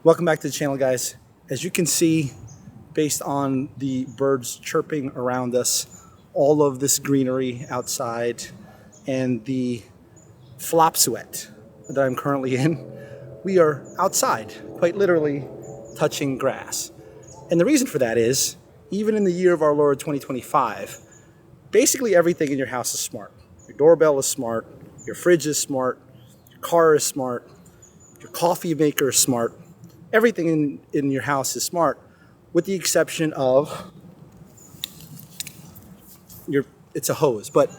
Welcome back to the channel, guys. As you can see, based on the birds chirping around us, all of this greenery outside, and the flop sweat that I'm currently in, we are outside, quite literally touching grass. And the reason for that is, even in the year of our Lord 2025, basically everything in your house is smart. Your doorbell is smart, your fridge is smart, your car is smart, your coffee maker is smart. Everything in your house is smart, with the exception of it's a hose, but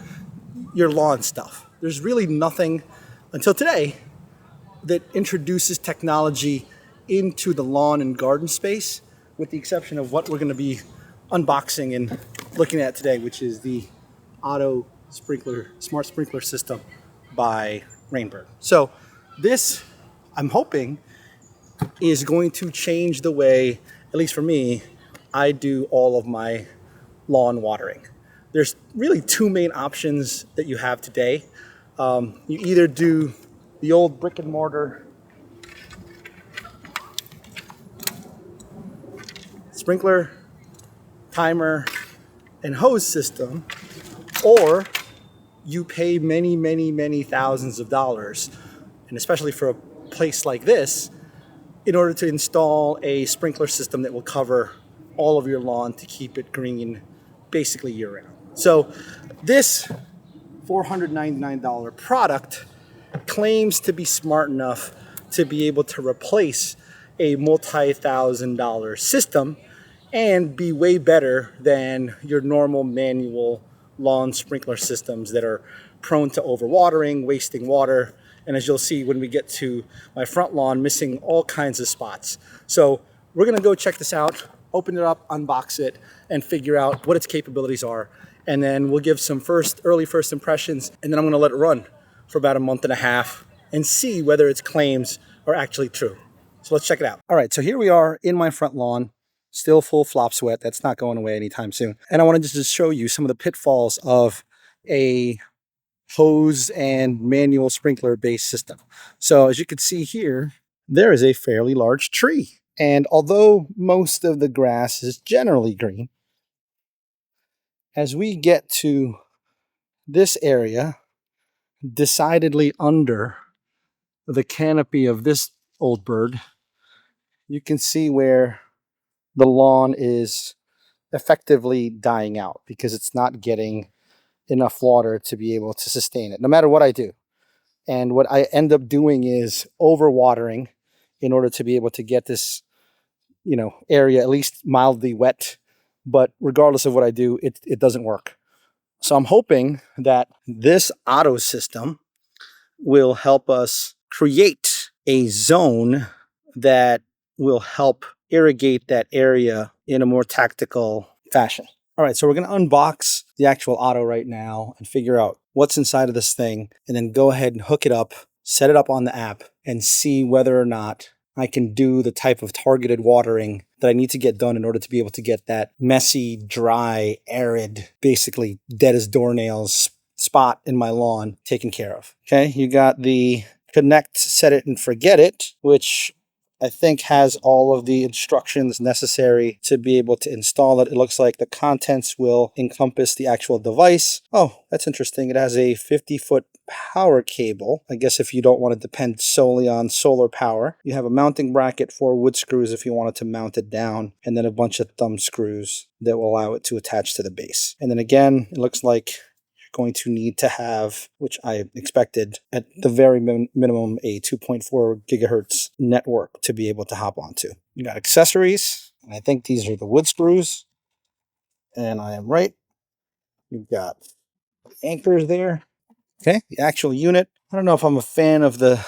your lawn stuff. There's really nothing until today that introduces technology into the lawn and garden space, with the exception of what we're going to be unboxing and looking at today, which is the OtO Smart Sprinkler System by Rainbird. So this, I'm hoping, is going to change the way, at least for me, I do all of my lawn watering. There's really two main options that you have today. You either do the old brick and mortar sprinkler, timer, and hose system, or you pay many thousands of dollars, and especially for a place like this, in order to install a sprinkler system that will cover all of your lawn to keep it green basically year round. So this $499 product claims to be smart enough to be able to replace a multi-$1,000 system and be way better than your normal manual lawn sprinkler systems that are prone to overwatering, wasting water, and as you'll see when we get to my front lawn, missing all kinds of spots. So we're gonna go check this out, open it up, unbox it, and figure out what its capabilities are. And then we'll give some early first impressions, and then I'm gonna let it run for about a month and a half and see whether its claims are actually true. So let's check it out. All right, so here we are in my front lawn, still full flop sweat. That's not going away anytime soon. And I wanted to just show you some of the pitfalls of a hose and manual sprinkler based system. So as you can see here, there is a fairly large tree. And although most of the grass is generally green, as we get to this area, decidedly under the canopy of this old bird, you can see where the lawn is effectively dying out because it's not getting enough water to be able to sustain it, no matter what I do. And what I end up doing is overwatering in order to be able to get this, area at least mildly wet. But regardless of what I do, it doesn't work. So I'm hoping that this OtO system will help us create a zone that will help irrigate that area in a more tactical fashion. All right, so we're going to unbox the actual OtO right now and figure out what's inside of this thing, and then go ahead and hook it up, set it up on the app, and see whether or not I can do the type of targeted watering that I need to get done in order to be able to get that messy, dry, arid, basically dead as doornails spot in my lawn taken care of. Okay, you got the connect, set it, and forget it, which I think has all of the instructions necessary to be able to install it. It looks like the contents will encompass the actual device. Oh, that's interesting. It has a 50-foot power cable. I guess if you don't want to depend solely on solar power. You have a mounting bracket for wood screws if you wanted to mount it down, and then a bunch of thumb screws that will allow it to attach to the base. And then again, it looks like going to need to have, which I expected, at the very minimum, a 2.4 gigahertz network to be able to hop onto. You got accessories. I think these are the wood screws, and I am right. You've got anchors there. Okay, the actual unit. I don't know if I'm a fan of the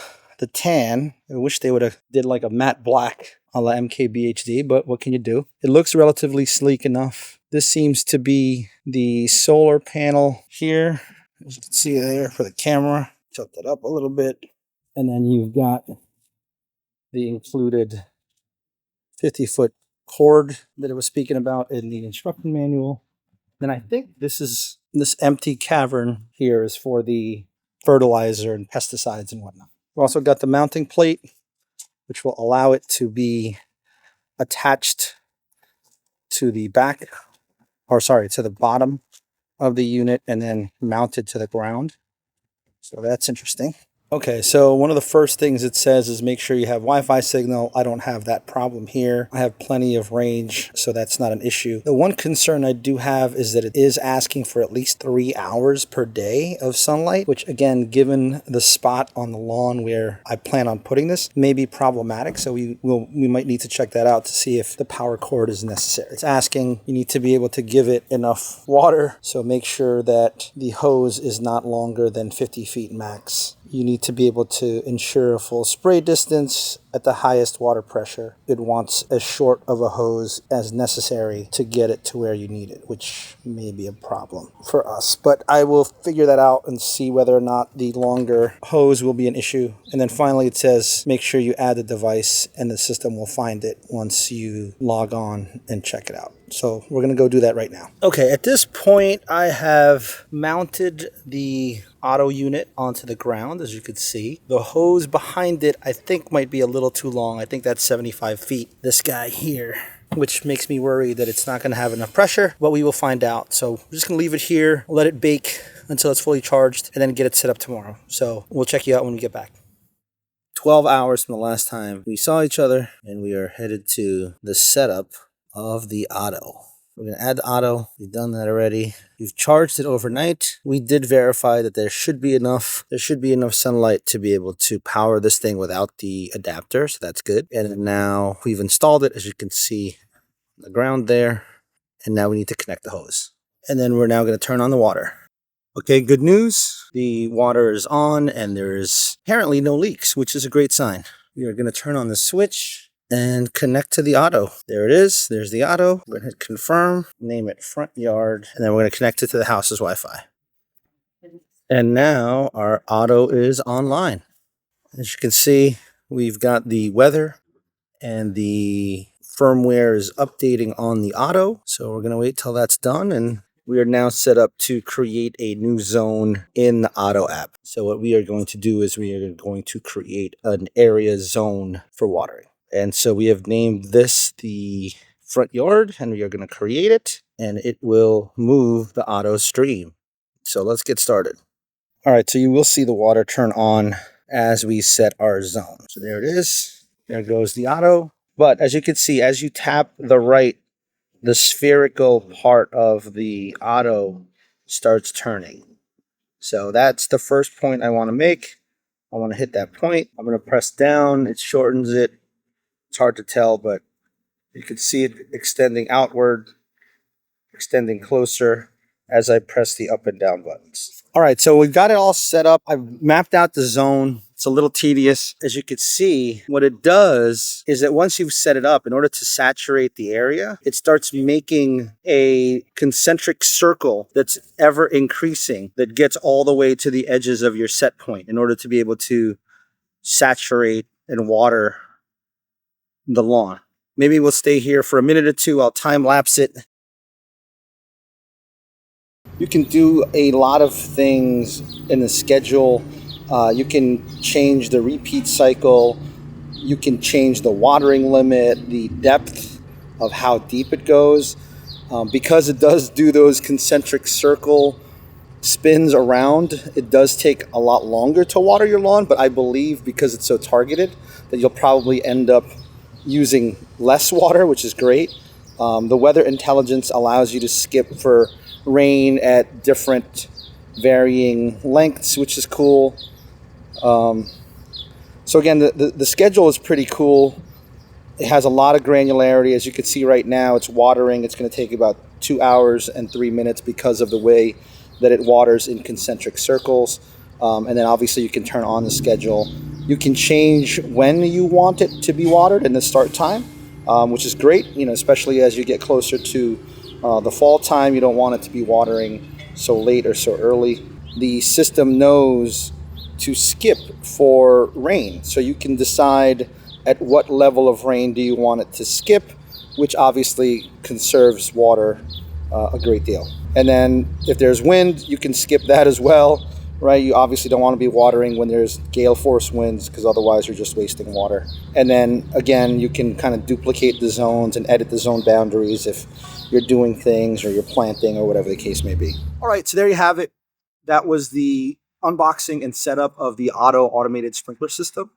tan. I wish they would have did like a matte black a la MKBHD, but what can you do? It looks relatively sleek enough. This seems to be the solar panel here. As you can see there for the camera. Tilt it up a little bit. And then you've got the included 50-foot cord that I was speaking about in the instruction manual. Then I think this empty cavern here is for the fertilizer and pesticides and whatnot. We've also got the mounting plate, which will allow it to be attached to the back, or sorry, to the bottom of the unit and then mounted to the ground. So that's interesting. Okay, so one of the first things it says is make sure you have Wi-Fi signal. I don't have that problem here. I have plenty of range, so that's not an issue. The one concern I do have is that it is asking for at least 3 hours per day of sunlight, which again, given the spot on the lawn where I plan on putting this, may be problematic. So we might need to check that out to see if the power cord is necessary. It's asking you need to be able to give it enough water, so make sure that the hose is not longer than 50 feet max. You need to be able to ensure a full spray distance at the highest water pressure. It wants as short of a hose as necessary to get it to where you need it, which may be a problem for us. But I will figure that out and see whether or not the longer hose will be an issue. And then finally it says, make sure you add the device and the system will find it once you log on and check it out. So we're going to go do that right now. Okay, at this point, I have mounted the OtO unit onto the ground, as you can see. The hose behind it, I think, might be a little too long. I think that's 75 feet. This guy here, which makes me worry that it's not going to have enough pressure, but we will find out. So we're just going to leave it here, let it bake until it's fully charged, and then get it set up tomorrow. So we'll check you out when we get back. 12 hours from the last time we saw each other, and we are headed to the setup of the OtO. We're going to add the OtO. We've done that already. We've charged it overnight. We did verify that there should be enough sunlight to be able to power this thing without the adapter, so that's good. And now we've installed it, as you can see on the ground there. And now we need to connect the hose. And then we're now going to turn on the water. Okay, good news. The water is on and there's apparently no leaks, which is a great sign. We are going to turn on the switch and connect to the OtO. There it is. There's the OtO. We're going to hit confirm, name it front yard, and then we're going to connect it to the house's Wi-Fi. And now our OtO is online. As you can see, we've got the weather and the firmware is updating on the OtO. So we're going to wait till that's done, and we are now set up to create a new zone in the OtO app. So what we are going to do is we are going to create an area zone for watering. And so we have named this the front yard, and we are going to create it, and it will move the OtO stream. So let's get started. All right, so you will see the water turn on as we set our zone. So there it is. There goes the OtO. But as you can see, as you tap the right, the spherical part of the OtO starts turning. So that's the first point I want to make. I want to hit that point. I'm going to press down. It shortens it. It's hard to tell, but you can see it extending outward, extending closer as I press the up and down buttons. All right, so we've got it all set up. I've mapped out the zone. It's a little tedious. As you can see, what it does is that once you've set it up, in order to saturate the area, it starts making a concentric circle that's ever increasing, that gets all the way to the edges of your set point in order to be able to saturate and water the lawn. Maybe we'll stay here for a minute or two. I'll time lapse it. You can do a lot of things in the schedule. You can change the repeat cycle. You can change the watering limit, the depth of how deep it goes. Because it does do those concentric circle spins around, it does take a lot longer to water your lawn, but I believe because it's so targeted that you'll probably end up using less water, which is great. The weather intelligence allows you to skip for rain at different varying lengths, which is cool. So again, the schedule is pretty cool. It has a lot of granularity. As you can see right now, it's watering. It's going to take about 2 hours and 3 minutes because of the way that it waters in concentric circles. And then obviously you can turn on the schedule. You can change when you want it to be watered and the start time, which is great, especially as you get closer to the fall time. You don't want it to be watering so late or so early. The system knows to skip for rain, so you can decide at what level of rain do you want it to skip, which obviously conserves water a great deal. And then if there's wind, you can skip that as well, right? You obviously don't want to be watering when there's gale force winds because otherwise you're just wasting water. And then again, you can kind of duplicate the zones and edit the zone boundaries if you're doing things or you're planting or whatever the case may be. All right, so there you have it. That was the unboxing and setup of the OtO automated sprinkler system.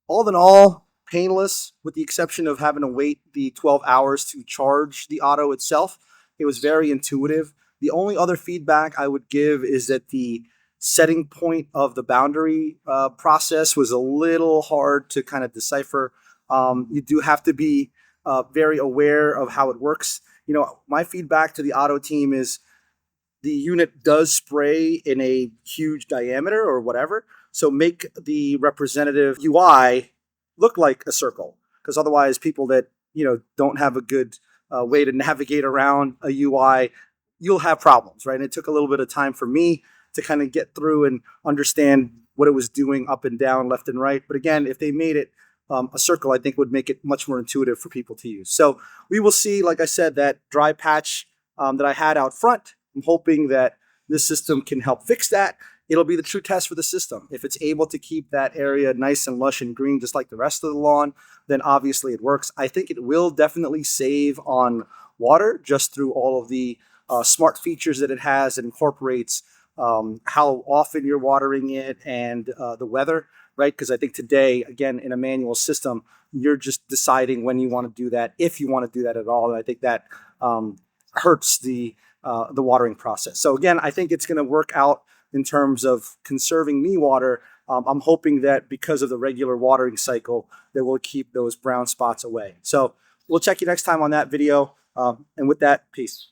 All in all, painless, with the exception of having to wait the 12 hours to charge the OtO itself. It was very intuitive. The only other feedback I would give is that the setting point of the boundary process was a little hard to kind of decipher. You do have to be very aware of how it works. You know, my feedback to the OtO team is the unit does spray in a huge diameter or whatever. So make the representative UI look like a circle, because otherwise people that, you know, don't have a good way to navigate around a UI, you'll have problems, right? And it took a little bit of time for me to kind of get through and understand what it was doing up and down, left and right. But again, if they made it a circle, I think would make it much more intuitive for people to use. So we will see, like I said, that dry patch that I had out front. I'm hoping that this system can help fix that. It'll be the true test for the system. If it's able to keep that area nice and lush and green, just like the rest of the lawn, then obviously it works. I think it will definitely save on water just through all of the smart features that it has. It incorporates how often you're watering it and the weather, right? Because I think today, again, in a manual system, you're just deciding when you want to do that, if you want to do that at all. And I think that hurts the watering process. So again, I think it's going to work out in terms of conserving me water. I'm hoping that because of the regular watering cycle, that we'll keep those brown spots away. So we'll check you next time on that video. And with that, peace.